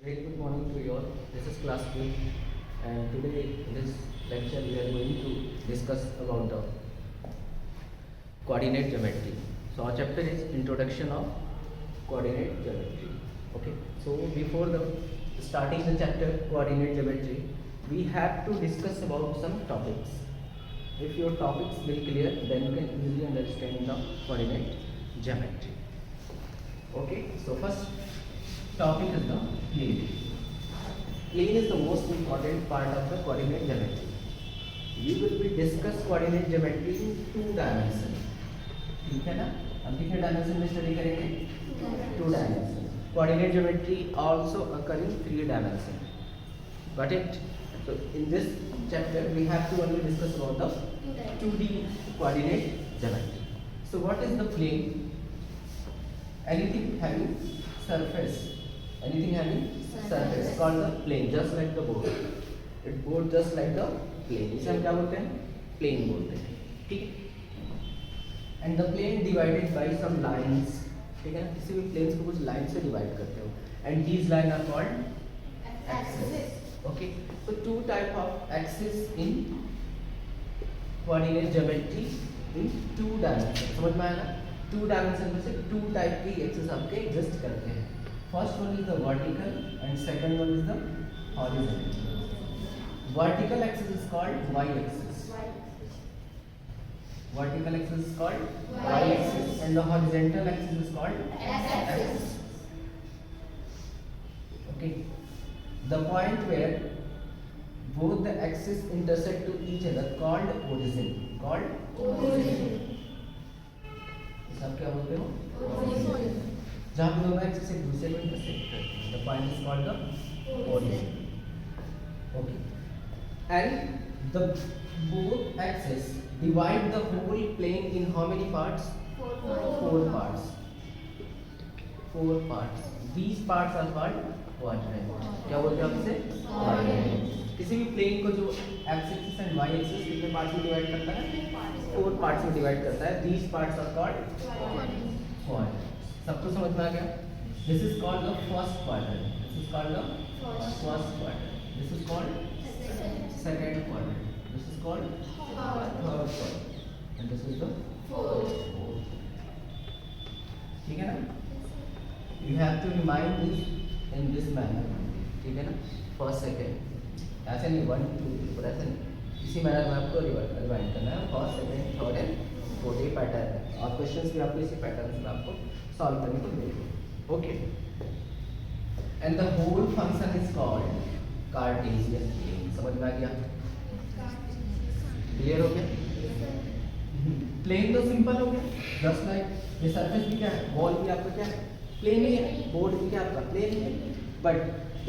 Very good morning to you all. This is class 2 and today in this lecture we are going to discuss about the coordinate geometry. So our chapter is introduction of coordinate geometry. Okay. So before the starting the chapter coordinate geometry, we have to discuss about some topics. If your topics will clear, then you can easily understand the coordinate geometry. Okay. So first topic is the plane. Plane is the most important part of the coordinate geometry. We will be discuss coordinate geometry in 2 dimension. ठीक है ना? हम कितने dimension में study करेंगे? 2 dimension. Coordinate geometry also occur in 3 dimension. Got it? So in this chapter we have to only discuss about the 2D coordinate geometry. So what is the plane? Anything having surface. Anything having surface called the plane, just like the board. It board just like the plane. इसे हम क्या बोलते हैं? Plane बोलते हैं. ठीक है? And the plane divided by some lines. ठीक है ना? किसी भी planes को कुछ lines से divide करते हो. And these lines are called axes. Okay. So 2 type of axes in coordinate geometry in 2 dimensions. समझ में आया ना? 2 dimension में से 2 type की axes आपके exist करते हैं. First one is the vertical and second one is the horizontal. Vertical axis is called y-axis. Vertical axis is called y-axis and the horizontal axis is called x-axis. Okay. The point where both the axes intersect to each other called origin. Called origin. इसे आप क्या बोलते हो? Origin. जहाँ पे दोनों axis एक दूसरे को इंटरसेक्ट करते हैं, the point is called the origin. Okay. And the both axes divide the whole plane in how many parts? 4 parts. 4 parts. These parts are called quadrant. क्या बोलते हैं आप इसे? Quadrant. किसी भी प्लेन को जो x axis and y axis कितने पार्ट्स में डिवाइड करता है? 4 पार्ट्स में डिवाइड करता है. These parts are called quadrant. सबको समझ में आ गया? This is called the first quadrant. This is called the first quadrant. This is called second quadrant. This is called third quadrant. And this is the fourth. ठीक है ना? You have to remind this in this manner. ठीक है ना? First, second. ऐसे नहीं 1, 2, 3 पर ऐसे नहीं. इसी मैनर में आपको रिवाइंड करना है. First, second, third and fourth ये पैटर्न है. और क्वेश्चंस भी आपको इसी पैटर्न में आपको सॉल्व करने को मिलेंगे. Okay. And the whole function is called Cartesian plane. समझ में आ गया? क्लियर हो गया? प्लेन तो सिंपल हो गया. जस्ट लाइक ये सरफेस भी क्या है? बॉल भी आपका क्या है? प्लेन ही है. बोर्ड भी क्या आपका? प्लेन ही है. But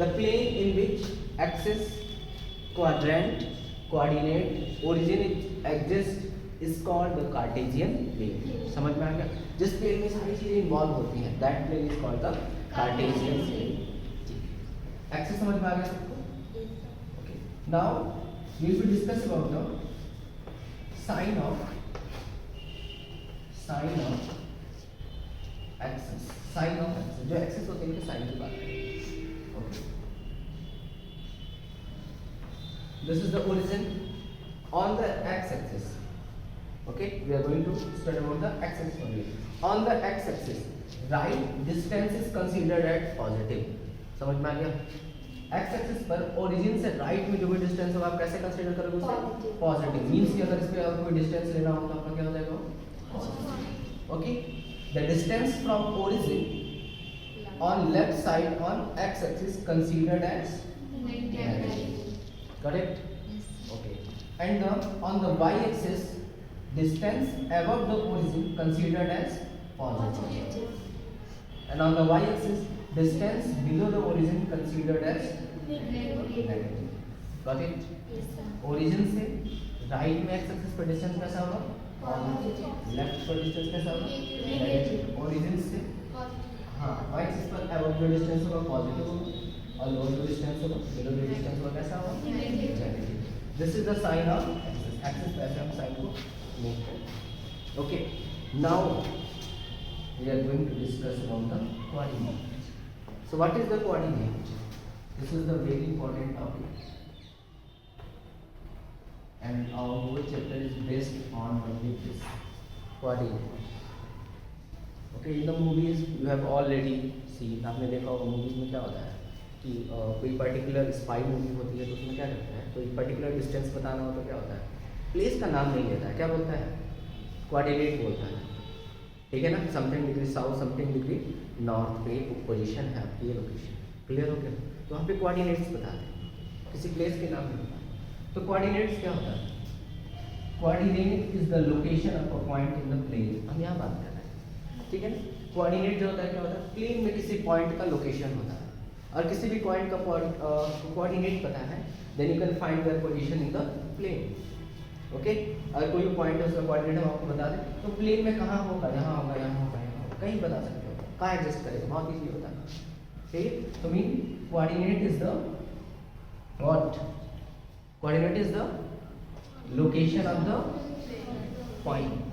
the plane in which axis, quadrant, coordinate, origin exist is called the Cartesian plane. समझ में आ गया? जिस प्लेन में सारी चीजें इन्वॉल्व होती हैं, that plane is called the Cartesian plane. Axis समझ में आ गया सबको? Okay. Now we will discuss about the sign of axis. Sign of axis. जो एक्सिस होते हैं उनके साइन की बात करें. Okay. This is the origin on the x-axis. Okay, we are going to study about the x-axis only. On the x-axis, right distance is considered as positive. समझ में आ गया? x-axis पर origin से right में जो भी distance होगा आप कैसे consider करोगे उसे? Positive. Means कि अगर इस पे कोई distance लेना हो तो आपका क्या हो जाएगा? Okay. The distance from origin on left side on x-axis considered as negative. Correct? Yes. Okay. And on the y-axis, distance above the origin considered as positive. And on the y-axis, distance below the origin considered as negative. Got it? Yes, sir. Origin से right में x-axis पर distance कैसा होगा? Positive. Left पर distance कैसा होगा? Negative. Origin से हाँ y-axis पर above the distance होगा positive होगा. और lower the distance होगा, below the distance होगा कैसा होगा? Negative. This is the sign of axis. Axis पे ऐसे हम sign को make करें. Okay. Now we are going to discuss about the coordinate. So what is the coordinate? This is the very important topic, and our whole chapter is based on only this coordinate. Okay, in the movies you have already seen, आपने देखा होगा movies में क्या होता है कि कोई particular spy movie होती है तो उसमें क्या करता है, कोई पर्टिकुलर डिस्टेंस बताना हो तो क्या होता है, प्लेस का नाम नहीं लेता है, क्या बोलता है, कोऑर्डिनेट बोलता है, ठीक है ना, something degree south, something degree north पे पोजीशन है आपकी, ये लोकेशन, क्लियर हो गया। तो वहाँ पे कोऑर्डिनेट्स बताते हैं, किसी प्लेस के नाम नहीं बताते। तो कोऑर्डिनेट्स क्या होता है, coordinate is the location of a point in the plane, हम यहाँ बात कर रहे हैं, ठीक है ना। कोऑर्डिनेट जो होता है क्या होता है, प्लेन में किसी पॉइंट का लोकेशन होता है, और किसी भी पॉइंट का कोऑर्डिनेट पता है, then you can find their position in the plane. Okay, अगर कोई पॉइंट है उसका कोऑर्डिनेट हम आपको बता दें तो प्लेन में कहाँ होगा, यहाँ होगा, यहाँ होगा, यहाँ होगा, कहीं बता सकते हो, कहाँ एडजस्ट करेगा, बहुत ईजी होता है, ठीक है। तो mean coordinate is the what, coordinate is the location of the point.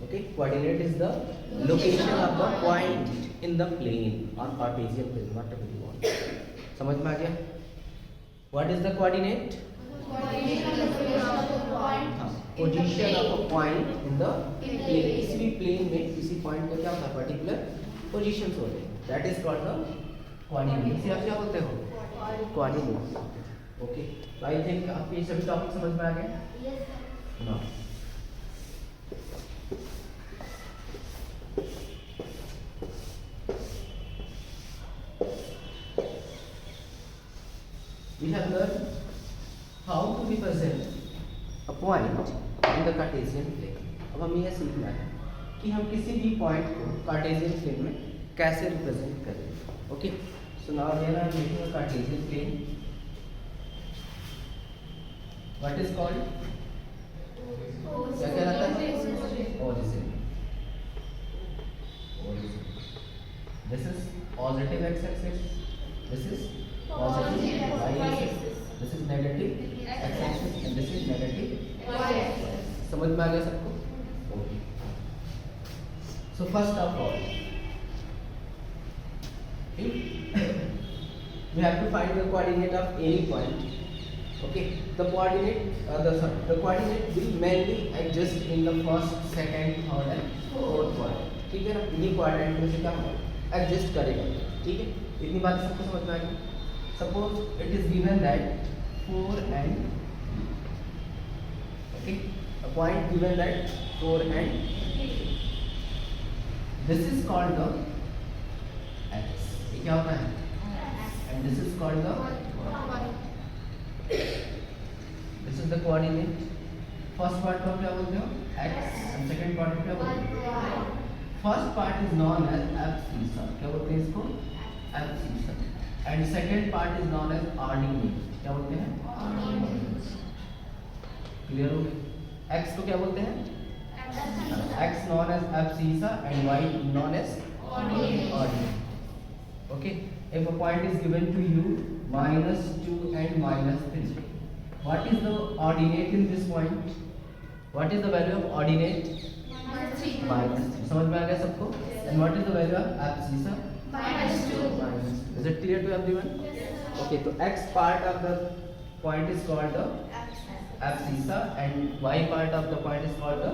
Okay, coordinate is the location of the point in the plane और Cartesian plane, whatever you want. समझ में आ गया, what is the coordinate, position of a point in the plane, किसी भी plane में किसी point का क्या होता है, पर्टिकुलर पोजीशंस होते हैं, that is called the coordinate. इसे आप क्या बोलते हो, कोऑर्डिनेट। ओके, तो आई थिंक आपके ये सभी टॉपिक समझ में आ गए ना। We have learned how to represent a point in the Cartesian plane. अब हमें यह सीखना है कि हम किसी भी पॉइंट को कार्टेशियन प्लेन में कैसे रिप्रेजेंट करें। Okay, so now here I am making a Cartesian plane, what is called, क्या कहलाता है, origin. This is positive X axis, this is positive y axis, this is negative x axis and this is negative y axis। समझ में आ गया सबको? Okay, so first of all we have to find the coordinate of any point। okay, the coordinate will mainly exist in the first, second, third and fourth point, ठीक है ना। इन्हीं coordinate में से क्या होगा, एडजस्ट करेगा, ठीक है। इतनी बात सबको समझ में आ गई। Suppose it is given that 4 and 3, okay, a point given that 4 and 3, this is called the x, ये क्या होता है, and this is called the y, this is the coordinate। first part को क्या बोलते हो, x, and second part को क्या बोलते हो, first part is known as abscissa, क्या बोलते हैं इसको, abscissa, and second part is known as ordinate, क्या बोलते हैं, ordinate। क्लियर हो गया, x को क्या बोलते हैं, x known as abscissa and y known as ordinate। okay, if a point is given to you -2 and -3, what is the ordinate in this point, what is the value of ordinate, -3। समझ में आ गया सबको, and what is the value of abscissa, -2। Is it clear to everyone? Okay, so x part of the point is called the abscissa and y part of the point is called the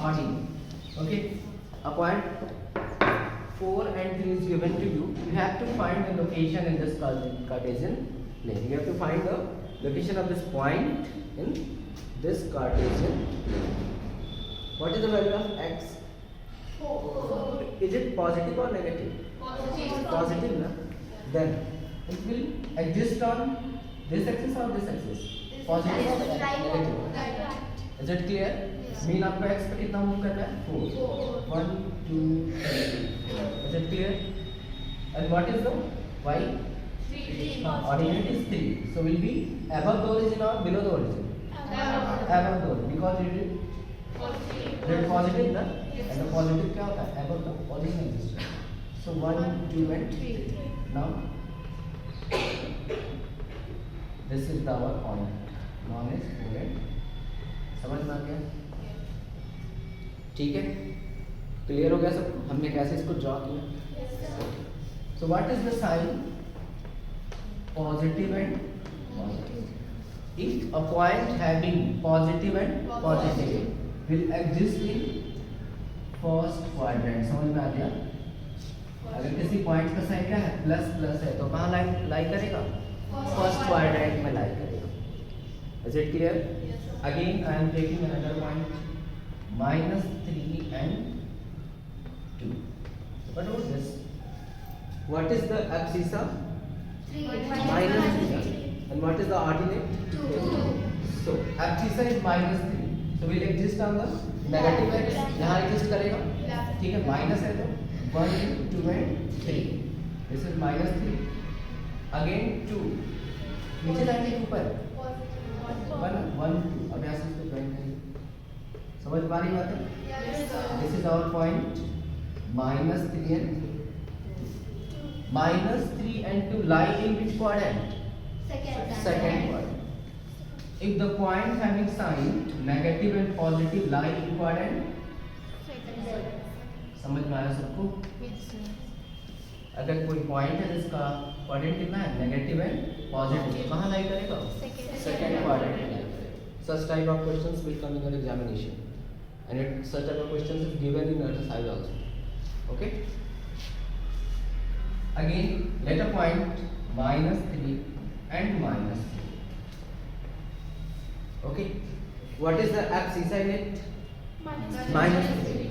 ordinate। okay, a point 4 and 3 is given to you, you have to find the location in this Cartesian plane, you have to find the location of this point in this Cartesian plane। what is the value of x, 4। is it positive or negative, positive na, then it will exist on this axis or this axis, positive or negative, is it clear? Mean आपको x पे कितना move करना है, 4, 1 2 3, is it clear? and what is the y, 3, ordinate is 3, so will be above the origin or below the origin, above the origin, because it is positive ना, and the positive क्या होता है, above the origin exists, so 1 2 and 3, now this is the our point known as point। समझ में आ गया, ठीक है, क्लियर हो गया सबको, हमने कैसे इसको ड्रॉ किया। So what is the sign positive and positive. If a point having positive and positive will exist in first quadrant, समझ में आ गया? अगर किसी पॉइंट का साइन क्या है प्लस प्लस है तो कहाँ लाई करेगा? फर्स्ट क्वाड्रेंट में लाई करेगा. Is it clear? Again I am taking another point, -3 and 2. What about this? What is the abscissa? -3. And what is the ordinate? 2. So abscissa is -3. So will exist on the negative x. यहाँ exist करेगा. ठीक है, minus है तो 1, 2 and 3. This is -3. Again 2. नीचे जाएंगे ऊपर 1, 1, 2. अब यहाँ से इसको ज्वाइन करेंगे. समझ पा रही बात है? This is our point. -3 and 2. -3 and 2 lie in which quadrant? Second quadrant. If the point having sign negative and positive lie in quadrant, समझ में आया सबको? अगर कोई पॉइंट है जिसका क्वाड्रेंट कितना है नेगेटिव एंड पॉजिटिव, कहाँ लाई करेगा? सेकंड क्वाड्रेंट में लाई करेगा. Such type of questions will come in your examination, and such type of questions is given in exercise also. Okay. Again, let a point -3 and -3. Okay. What is the abscissa in it? -3.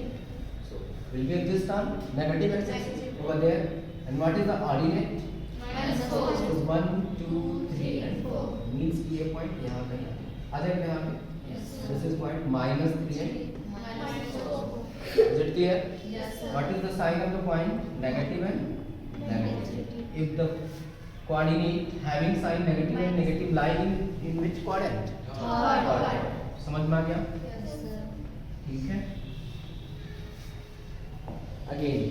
So will be exist on negative axis over there. And what is the ordinate? So 1, 2, 3 and 4. Means कि ये point यहाँ पे आ जाएगा यहाँ पे. This is point -3 and 4. Is it clear? Yes, sir. What is the sign of the point? Negative and negative. If the coordinate having sign negative and negative lie in which quadrant? Third quadrant. समझ में आ गया? Yes, sir. ठीक है. Again,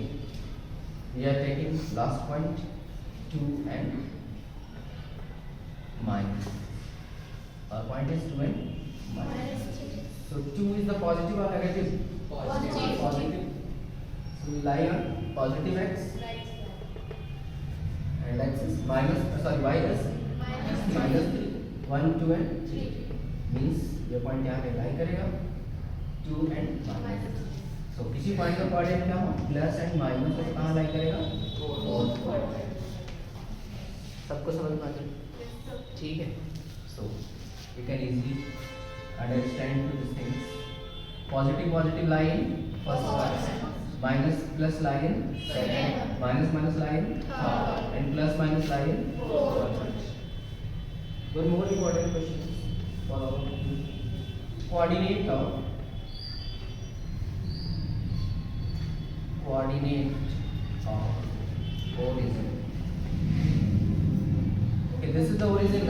we are taking last point 2 and minus. Our point is 2 and minus. So 2 is the positive or negative? Positive. Positive. So we lie on positive x. And x is y is -3. 1, 2 and 3. Means ये point यहाँ पे lie करेगा 2 and minus. तो किसी point का coordinate क्या हो plus and minus तो कहाँ लाई करेगा? Fourth quadrant. सबको समझ में आ गया? ठीक है. So you can easily understand to this things. Positive line first quadrant, minus plus line second, minus line third and plus minus line fourth. One more important question for our coordinate of coordinate of origin. Okay, this is the origin.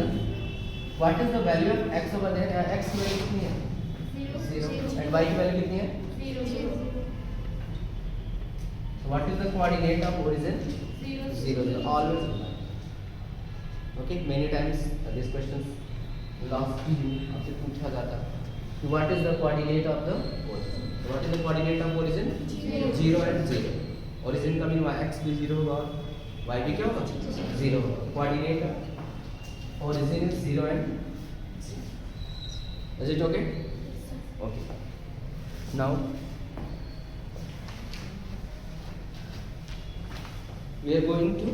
What is the value of x over there? X की value कितनी है? 0. And y की value कितनी है? 0. So what is the coordinate of origin? 0. Always. Okay, many times these questions will ask you. आपसे पूछा जाता है. What is the coordinate of the origin? What is the coordinate of origin? 0 and 0. Origin का mean x भी 0 होगा, y भी क्या होगा? 0 होगा. Coordinate of origin is 0 and 0. Is it okay? Okay. Now we are going to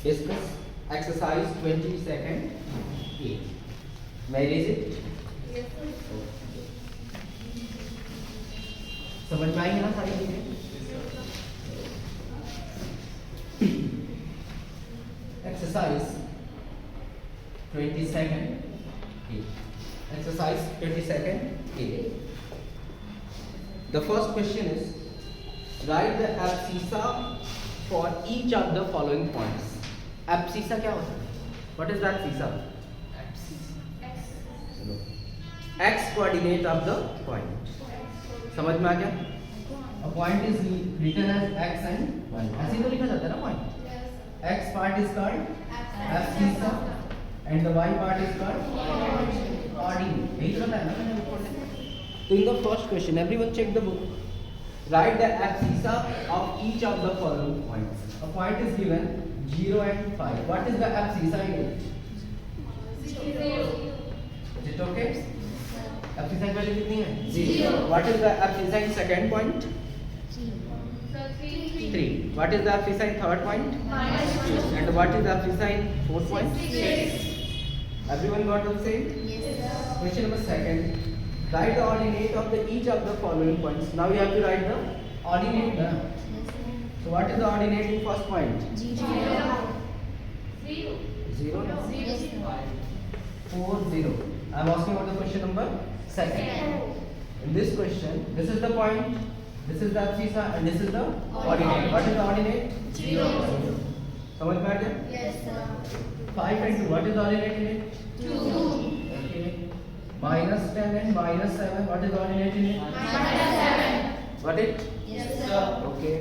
discuss exercise 22nd A. Where is it? Yes, sir. समझ में आएंगे ना सारी चीजें? Exercise 22nd A. Exercise 22nd A. The first question is write the abscissa for each of the following points. Abscissa क्या होता है? What is the abscissa? X coordinate of the point. समझ में आ गया? A point is written as x and y. ऐसे तो लिखा जाता है ना point. X part is called abscissa and the y part is called ordinate. यही तो बताया ना मैंने ऊपर से. So in the first question, everyone check the book. Write the abscissa of each of the following points. A point is given. 0 and 5. What is the abscissa in it? 0. Is it okay? Abscissa की value कितनी है? 0. What is the abscissa in second point? 3. What is the abscissa in third point? -2. And what is the abscissa in fourth point? 6. Everyone got the same? Yes, sir. Question number second. Write the ordinate of each of the following points. Now you have to write the ordinate. Na? So what is the ordinate in first point? 0. 0. Yes, sir. 4 0. I am asking about the question number second. In this question, this is the point, this is the abscissa, and this is the ordinate. What is the ordinate? 0. समझ में आ गया? Yes, sir. 5 and 2. What is the ordinate in it? 2. Okay. -10 and -7. What is the ordinate in it? -7. Got it? Yes, sir. Okay.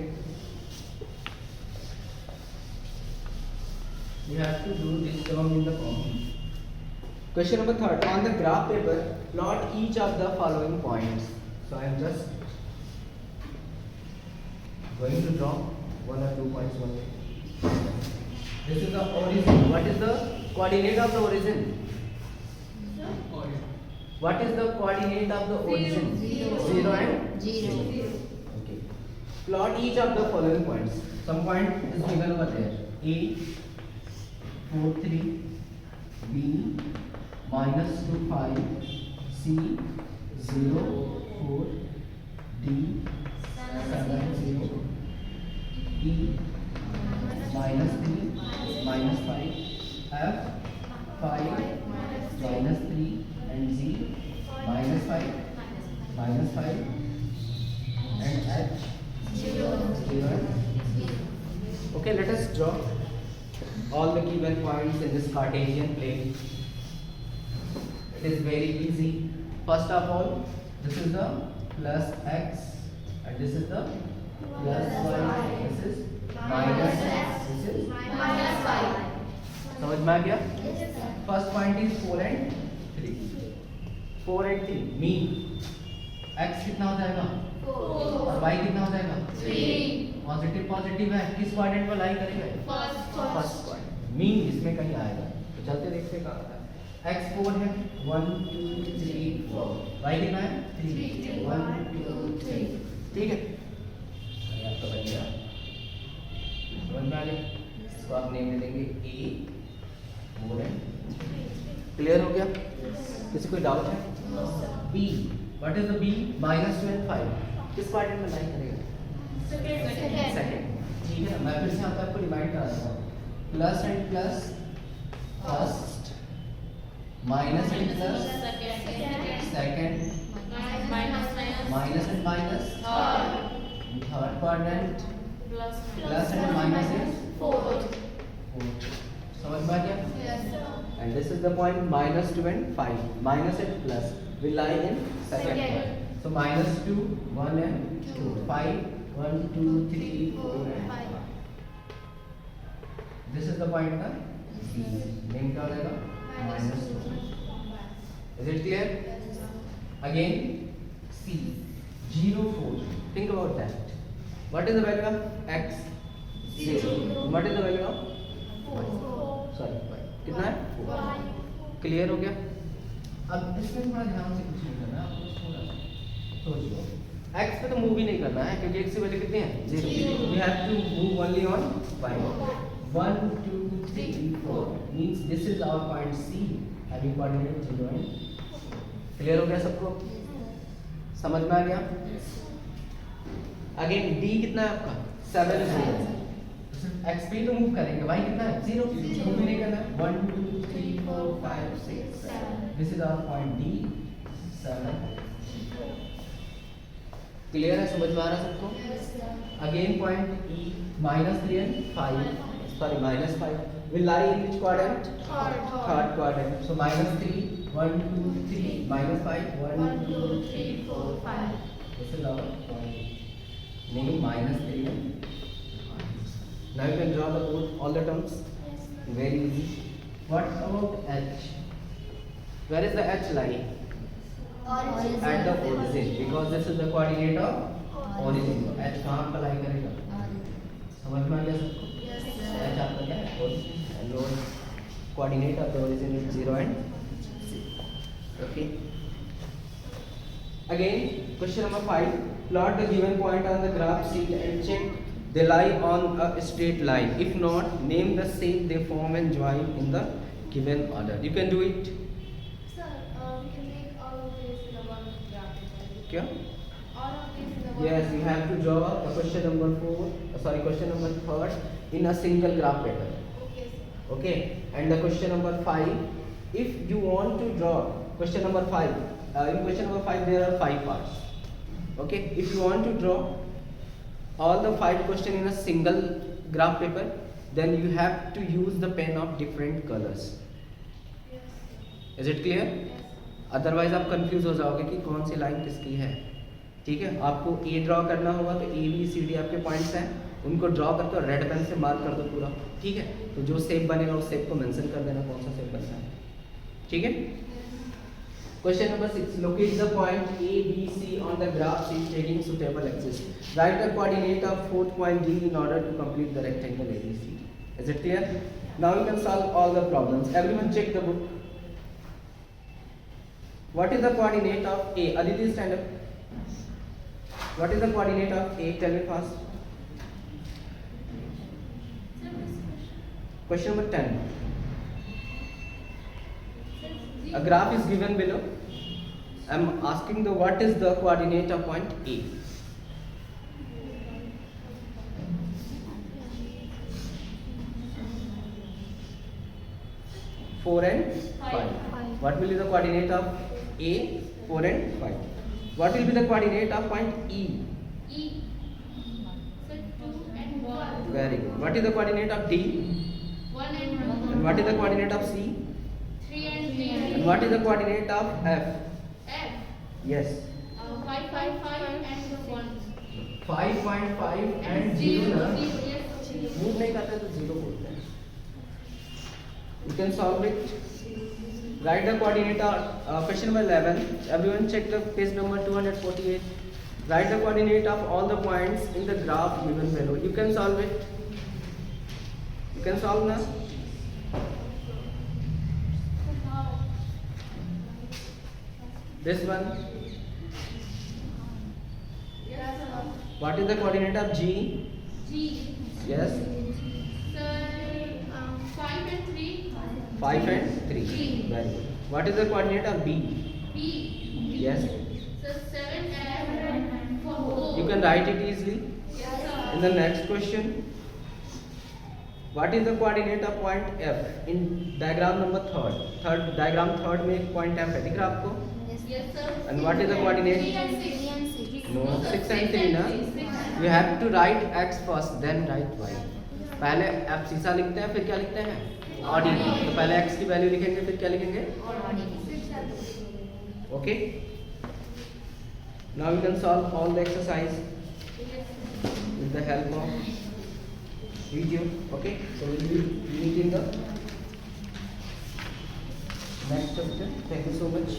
You have to do this term in the form. Question number third. On the graph paper, plot each of the following points. So I am just going to draw 1 or 2 points only. This is the origin. What is the coordinate of the origin? What is the coordinate of the origin? 0 and 0. Okay. Plot each of the following points. Some point is given over there. A 4 3, B -2 5, C 0 4, D 7 0, E -3 -5, F 5 -3, and Z -5 -5, and H 0. Okay, let us draw all the given points in this Cartesian plane. It is very easy. First of all, this is the plus x, and this is the plus y. This is minus x. This is -5. समझ में आ गया? Yes, sir. First point is 4 and 3. 4 and 3 mean x कितना हो जाएगा 4. और y कितना हो जाएगा 3. पॉजिटिव पॉजिटिव है, किस क्वाड्रेंट पर लाई करेंगे? First. First quadrant. मीन इसमें कहीं आएगा, तो चलते देखते कहाँ आता है। x 4 है 1 2 3 4, y कितना है 3 1 2 3, ठीक है? ये आपका बन गया, समझ में आ गया? इसको आप नेम दे देंगे a 4 है। क्लियर हो गया? किसी कोई डाउट है? b, what is the b? -2 and 5 किस क्वाड्रेंट में लाई करेगा? Second. सेकंड, ठीक है? मैं फिर से यहाँ पे आपको रिमाइंड करा देता हूँ। Plus and plus first, minus and plus second, minus and minus third quadrant, plus and minus is fourth. समझ में आ गया? Yes, sir. And this is the point -2 and 5. Minus and plus will lie in second Second. point. So -2, 1 and 2. 5, 1, 2, 3, 4 and 5. This is the point का name क्या हो जाएगा? -2. Is it clear? Again, C 0 4. Think about that. What is the value of x? 0. What is the value of? Sorry, कितना है? 4. Clear हो गया? अब इसमें थोड़ा ध्यान से कुछ नहीं करना है, आपको थोड़ा सोचो। x पे तो मूव ही नहीं करना है क्योंकि x की वैल्यू कितनी है? 0. We have to move only on y. 1 2 3 4 means this is our point C having coordinate 0 and clear हो गया सबको? समझ में आ गया? अगेन d कितना है आपका? 7 0. x पे ही तो मूव करेंगे, y कितना है? 0. मूव ही नहीं करना है। 1 2 3 4 5 6 7. This is our point d 7. Clear है? समझ में आ रहा है सबको? Again point e -3 and 5, sorry -5 will lie in which quadrant? Third quadrant. So -3 1 2 3 -5 1 2 3 4 5. This is our point. Name -3 and 5. Now you can draw the both all the terms. Very easy. What about h? Where is the h lying? At the origin, because this is the coordinate of origin. h कहाँ पर lie करेगा? समझ में आ गया सबको? h आपका क्या है? coordinate of the origin is 0 and 0. Okay. Again, question number 5. Plot the given point on the graph sheet and check they lie on a straight line. If not, name the shape they form and join in the given order. You can do it. Sir, we can make all of this in a one graph. Kya? All of this in a one. Yes, you have to draw the question number 4. Question number 3 in a single graph pattern. Okay, sir. Okay, and the question number 5, if you want to draw question number 5, in question number 5 there are 5 parts. Okay, if you want to draw all the 5 questions in a single graph paper, then you have to use the pen of different colors. Yes. Is it clear? Yes. Otherwise आप confuse हो जाओगे कि कौन सी line किसकी है. ठीक है, आपको ए ड्रॉ करना होगा तो ए बी सी डी आपके पॉइंट्स हैं, उनको ड्रॉ करके और रेड पेन से मार्क कर दो पूरा. ठीक है, तो जो शेप बनेगा उस शेप को मेंशन कर देना कौन सा शेप बनना है. ठीक है. Question number 6. Locate the point A, B, C on the graph sheet taking suitable axis. Write the coordinate of fourth point D in order to complete the rectangle ABC. Is it clear? Now you can solve all the problems. Everyone check the book. What is the coordinate of A? Aditi, stand up. What is the coordinate of A? Tell me fast. Sir, this question. Question number 10. Sir, A graph is given below. I am asking the what is the coordinate of point A? Four and five. What will be the coordinate of A? 4 and 5. What will be the coordinate of point E? E. Sir, 2 and 1. Very good. What is the coordinate of D? 1 and 1. And what is the coordinate of C? 3 and 3. And what is the coordinate of F? F. Yes. 5, 5, 5 and 1. 5.5 and 0 ना. Yes, sir. Move नहीं करते तो 0 बोलते हैं. You can solve it. Write the coordinate of question number 11. Everyone check the page number 248. Write the coordinate of all the points in the graph given below. You can solve it. You can solve now. This one. Yes, sir. What is the coordinate of G? G. Yes. Sir, 5 and 3. 5 and 3. Three. Very good. What is the coordinate of B? B. Yes. Sir, 7 and 4. You can write it easily. Yes, sir. In the next question, what is the coordinate of point F in diagram number diagram third में एक point F है, दिख रहा है आपको? Yes, sir. And what is the coordinate? 3 and 6. No, sir, 6 and 3 ना. 6. You have to write X first, then write Y. पहले F सीसा लिखते हैं, फिर क्या लिखते हैं? ऑडी. तो पहले X की वैल्यू लिखेंगे, फिर क्या लिखेंगे? Okay. Now you can solve all the exercise with the help of video. Okay. So we will meet in the next chapter. Thank you so much.